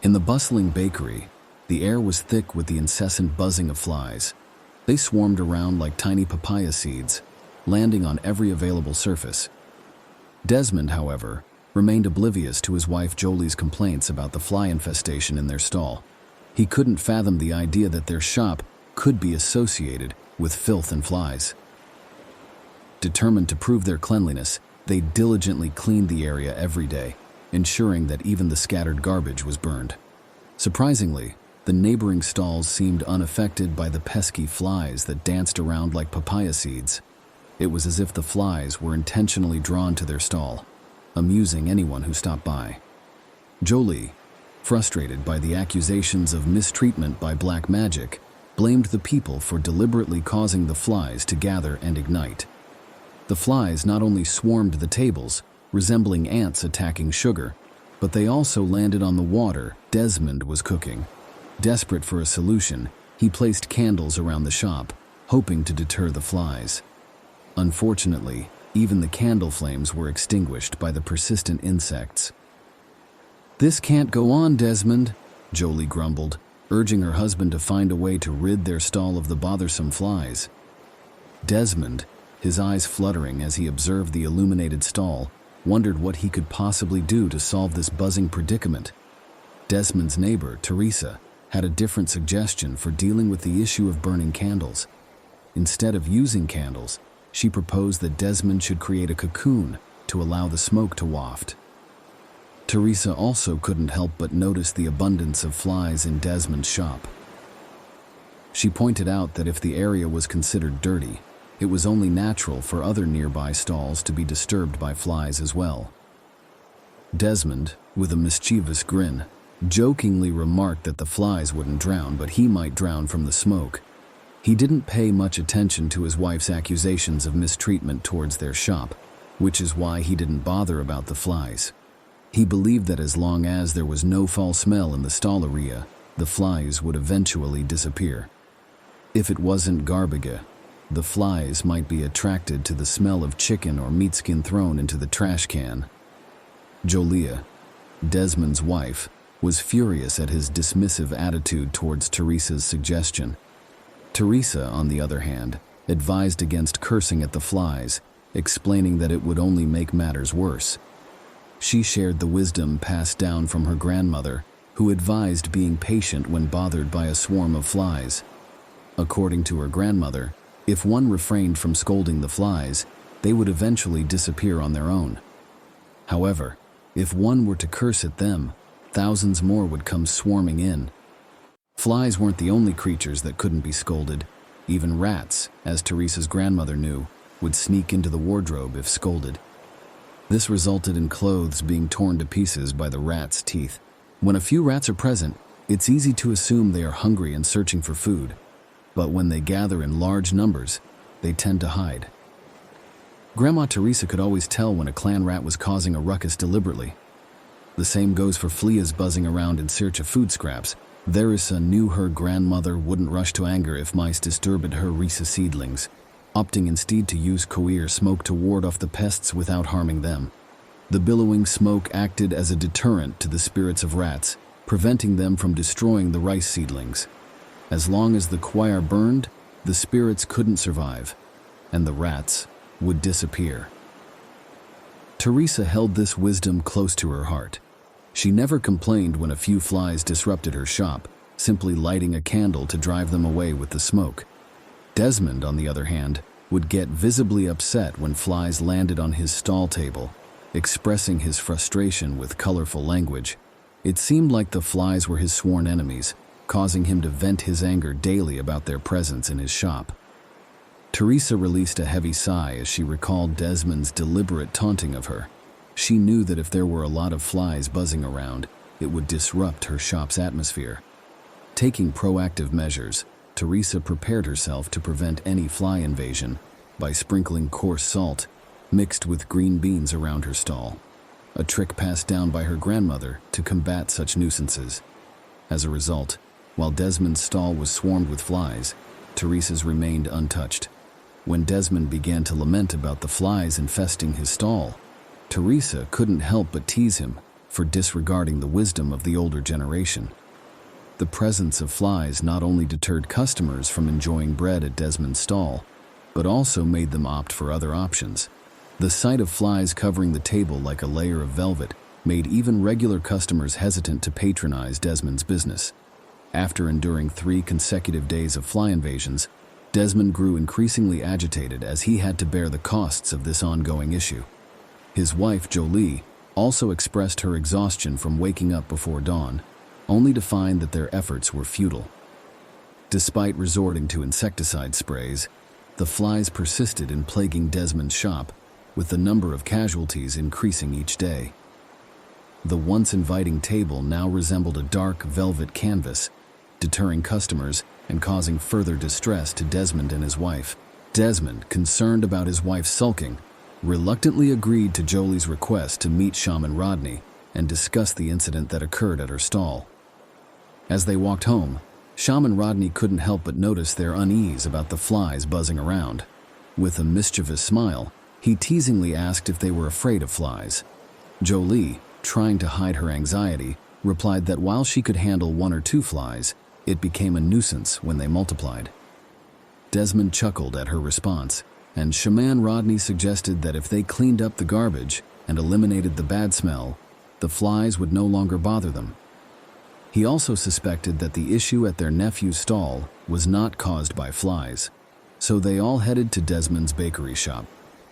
In the bustling bakery, the air was thick with the incessant buzzing of flies. They swarmed around like tiny papaya seeds, landing on every available surface. Desmond, however, remained oblivious to his wife Jolie's complaints about the fly infestation in their stall. He couldn't fathom the idea that their shop could be associated with filth and flies. Determined to prove their cleanliness, they diligently cleaned the area every day, ensuring that even the scattered garbage was burned. Surprisingly, the neighboring stalls seemed unaffected by the pesky flies that danced around like papaya seeds. It was as if the flies were intentionally drawn to their stall, amusing anyone who stopped by. Jolie, frustrated by the accusations of mistreatment by black magic, blamed the people for deliberately causing the flies to gather and ignite. The flies not only swarmed the tables, resembling ants attacking sugar, but they also landed on the water Desmond was cooking. Desperate for a solution, he placed candles around the shop, hoping to deter the flies. Unfortunately, even the candle flames were extinguished by the persistent insects. "This can't go on, Desmond," Jolie grumbled, urging her husband to find a way to rid their stall of the bothersome flies. Desmond, his eyes fluttering as he observed the illuminated stall, wondered what he could possibly do to solve this buzzing predicament. Desmond's neighbor, Teresa, had a different suggestion for dealing with the issue of burning candles. Instead of using candles, she proposed that Desmond should create a cocoon to allow the smoke to waft. Teresa also couldn't help but notice the abundance of flies in Desmond's shop. She pointed out that if the area was considered dirty, it was only natural for other nearby stalls to be disturbed by flies as well. Desmond, with a mischievous grin, jokingly remarked that the flies wouldn't drown, but he might drown from the smoke. He didn't pay much attention to his wife's accusations of mistreatment towards their shop, which is why he didn't bother about the flies. He believed that as long as there was no foul smell in the stall area, the flies would eventually disappear. If it wasn't garbage, the flies might be attracted to the smell of chicken or meat skin thrown into the trash can. Jolie, Desmond's wife, was furious at his dismissive attitude towards Teresa's suggestion. Teresa, on the other hand, advised against cursing at the flies, explaining that it would only make matters worse. She shared the wisdom passed down from her grandmother, who advised being patient when bothered by a swarm of flies. According to her grandmother, if one refrained from scolding the flies, they would eventually disappear on their own. However, if one were to curse at them, thousands more would come swarming in. Flies weren't the only creatures that couldn't be scolded. Even rats, as Teresa's grandmother knew, would sneak into the wardrobe if scolded. This resulted in clothes being torn to pieces by the rats' teeth. When a few rats are present, it's easy to assume they are hungry and searching for food. But when they gather in large numbers, they tend to hide. Grandma Teresa could always tell when a clan rat was causing a ruckus deliberately. The same goes for fleas buzzing around in search of food scraps. Teresa knew her grandmother wouldn't rush to anger if mice disturbed her rhesus seedlings, opting instead to use coir smoke to ward off the pests without harming them. The billowing smoke acted as a deterrent to the spirits of rats, preventing them from destroying the rice seedlings. As long as the coir burned, the spirits couldn't survive, and the rats would disappear. Teresa held this wisdom close to her heart. She never complained when a few flies disrupted her shop, simply lighting a candle to drive them away with the smoke. Desmond, on the other hand, would get visibly upset when flies landed on his stall table, expressing his frustration with colorful language. It seemed like the flies were his sworn enemies, causing him to vent his anger daily about their presence in his shop. Teresa released a heavy sigh as she recalled Desmond's deliberate taunting of her. She knew that if there were a lot of flies buzzing around, it would disrupt her shop's atmosphere. Taking proactive measures, Teresa prepared herself to prevent any fly invasion by sprinkling coarse salt mixed with green beans around her stall, a trick passed down by her grandmother to combat such nuisances. As a result, while Desmond's stall was swarmed with flies, Teresa's remained untouched. When Desmond began to lament about the flies infesting his stall, Teresa couldn't help but tease him, for disregarding the wisdom of the older generation. The presence of flies not only deterred customers from enjoying bread at Desmond's stall, but also made them opt for other options. The sight of flies covering the table like a layer of velvet made even regular customers hesitant to patronize Desmond's business. After enduring 3 consecutive days of fly invasions, Desmond grew increasingly agitated as he had to bear the costs of this ongoing issue. His wife, Jolie, also expressed her exhaustion from waking up before dawn, only to find that their efforts were futile. Despite resorting to insecticide sprays, the flies persisted in plaguing Desmond's shop, with the number of casualties increasing each day. The once inviting table now resembled a dark velvet canvas, deterring customers and causing further distress to Desmond and his wife. Desmond, concerned about his wife's sulking, reluctantly agreed to Jolie's request to meet Shaman Rodney and discuss the incident that occurred at her stall. As they walked home, Shaman Rodney couldn't help but notice their unease about the flies buzzing around. With a mischievous smile, he teasingly asked if they were afraid of flies. Jolie, trying to hide her anxiety, replied that while she could handle 1 or 2 flies, it became a nuisance when they multiplied. Desmond chuckled at her response, and Shaman Rodney suggested that if they cleaned up the garbage and eliminated the bad smell, the flies would no longer bother them. He also suspected that the issue at their nephew's stall was not caused by flies, so they all headed to Desmond's bakery shop.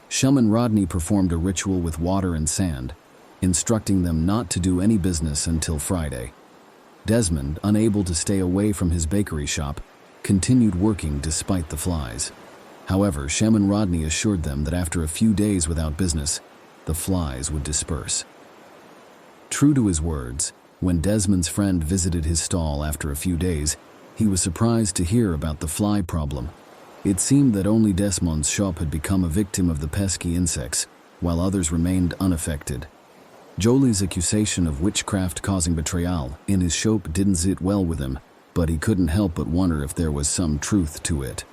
Shaman Rodney performed a ritual with water and sand, instructing them not to do any business until Friday. Desmond, unable to stay away from his bakery shop, continued working despite the flies. However, Shaman Rodney assured them that after a few days without business, the flies would disperse. True to his words, when Desmond's friend visited his stall after a few days, he was surprised to hear about the fly problem. It seemed that only Desmond's shop had become a victim of the pesky insects, while others remained unaffected. Jolie's accusation of witchcraft causing betrayal in his shop didn't sit well with him, but he couldn't help but wonder if there was some truth to it.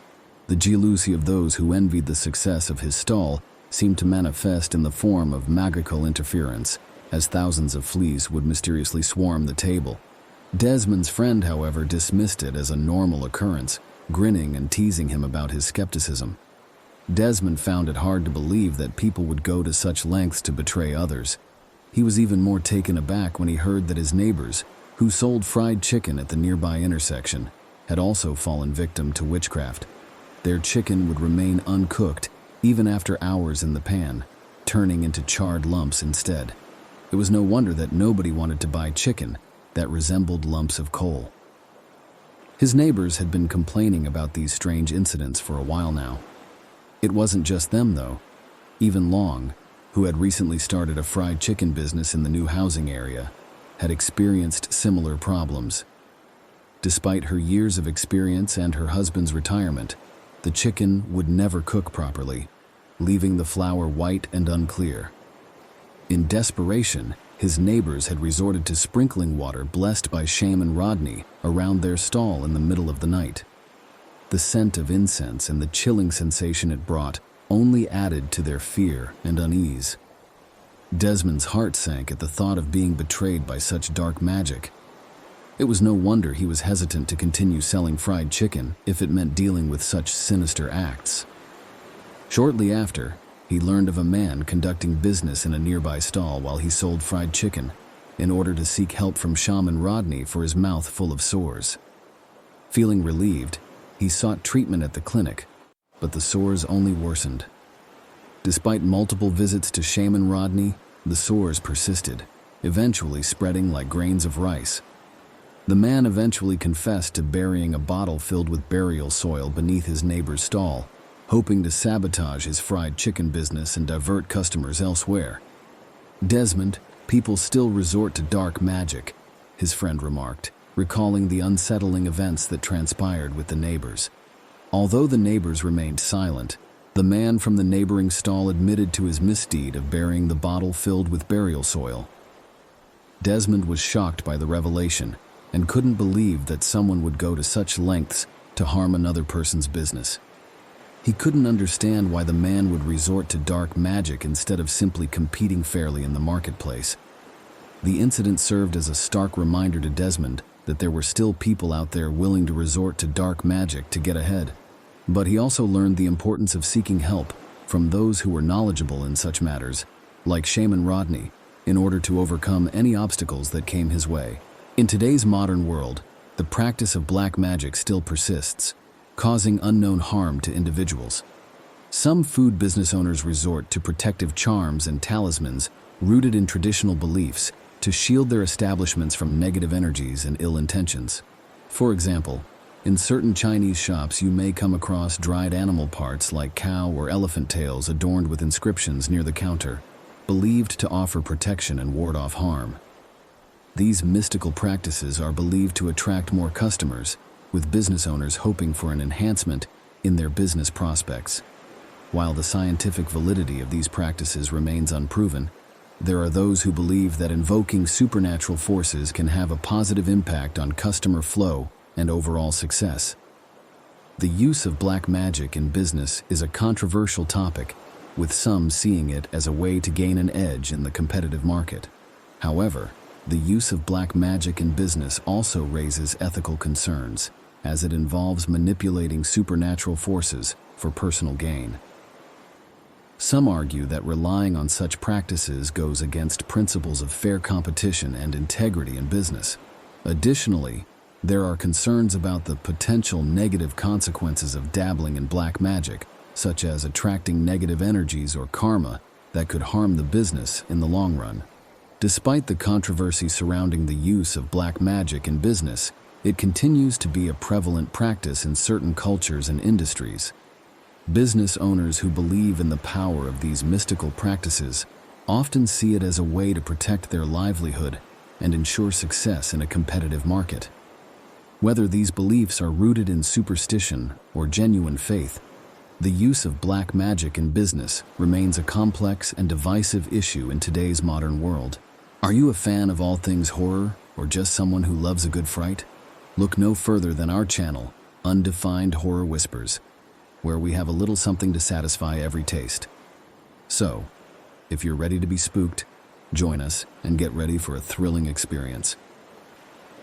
The jealousy of those who envied the success of his stall seemed to manifest in the form of magical interference, as thousands of fleas would mysteriously swarm the table. Desmond's friend, however, dismissed it as a normal occurrence, grinning and teasing him about his skepticism. Desmond found it hard to believe that people would go to such lengths to betray others. He was even more taken aback when he heard that his neighbors, who sold fried chicken at the nearby intersection, had also fallen victim to witchcraft. Their chicken would remain uncooked even after hours in the pan, turning into charred lumps instead. It was no wonder that nobody wanted to buy chicken that resembled lumps of coal. His neighbors had been complaining about these strange incidents for a while now. It wasn't just them, though. Even Long, who had recently started a fried chicken business in the new housing area, had experienced similar problems. Despite her years of experience and her husband's retirement, the chicken would never cook properly, leaving the flour white and unclear. In desperation, his neighbors had resorted to sprinkling water blessed by Shaman Rodney around their stall in the middle of the night. The scent of incense and the chilling sensation it brought only added to their fear and unease. Desmond's heart sank at the thought of being betrayed by such dark magic. It was no wonder he was hesitant to continue selling fried chicken if it meant dealing with such sinister acts. Shortly after, he learned of a man conducting business in a nearby stall while he sold fried chicken in order to seek help from Shaman Rodney for his mouth full of sores. Feeling relieved, he sought treatment at the clinic, but the sores only worsened. Despite multiple visits to Shaman Rodney, the sores persisted, eventually spreading like grains of rice. The man eventually confessed to burying a bottle filled with burial soil beneath his neighbor's stall, hoping to sabotage his fried chicken business and divert customers elsewhere. "Desmond, people still resort to dark magic," his friend remarked, recalling the unsettling events that transpired with the neighbors. Although the neighbors remained silent, the man from the neighboring stall admitted to his misdeed of burying the bottle filled with burial soil. Desmond was shocked by the revelation and couldn't believe that someone would go to such lengths to harm another person's business. He couldn't understand why the man would resort to dark magic instead of simply competing fairly in the marketplace. The incident served as a stark reminder to Desmond that there were still people out there willing to resort to dark magic to get ahead. But he also learned the importance of seeking help from those who were knowledgeable in such matters, like Shaman Rodney, in order to overcome any obstacles that came his way. In today's modern world, the practice of black magic still persists, causing unknown harm to individuals. Some food business owners resort to protective charms and talismans rooted in traditional beliefs to shield their establishments from negative energies and ill intentions. For example, in certain Chinese shops you may come across dried animal parts like cow or elephant tails adorned with inscriptions near the counter, believed to offer protection and ward off harm. These mystical practices are believed to attract more customers, with business owners hoping for an enhancement in their business prospects. While the scientific validity of these practices remains unproven, there are those who believe that invoking supernatural forces can have a positive impact on customer flow and overall success. The use of black magic in business is a controversial topic, with some seeing it as a way to gain an edge in the competitive market. However, the use of black magic in business also raises ethical concerns, as it involves manipulating supernatural forces for personal gain. Some argue that relying on such practices goes against principles of fair competition and integrity in business. Additionally, there are concerns about the potential negative consequences of dabbling in black magic, such as attracting negative energies or karma that could harm the business in the long run. Despite the controversy surrounding the use of black magic in business, it continues to be a prevalent practice in certain cultures and industries. Business owners who believe in the power of these mystical practices often see it as a way to protect their livelihood and ensure success in a competitive market. Whether these beliefs are rooted in superstition or genuine faith, the use of black magic in business remains a complex and divisive issue in today's modern world. Are you a fan of all things horror, or just someone who loves a good fright? Look no further than our channel, Undefined Horror Whispers, where we have a little something to satisfy every taste. So, if you're ready to be spooked, join us and get ready for a thrilling experience.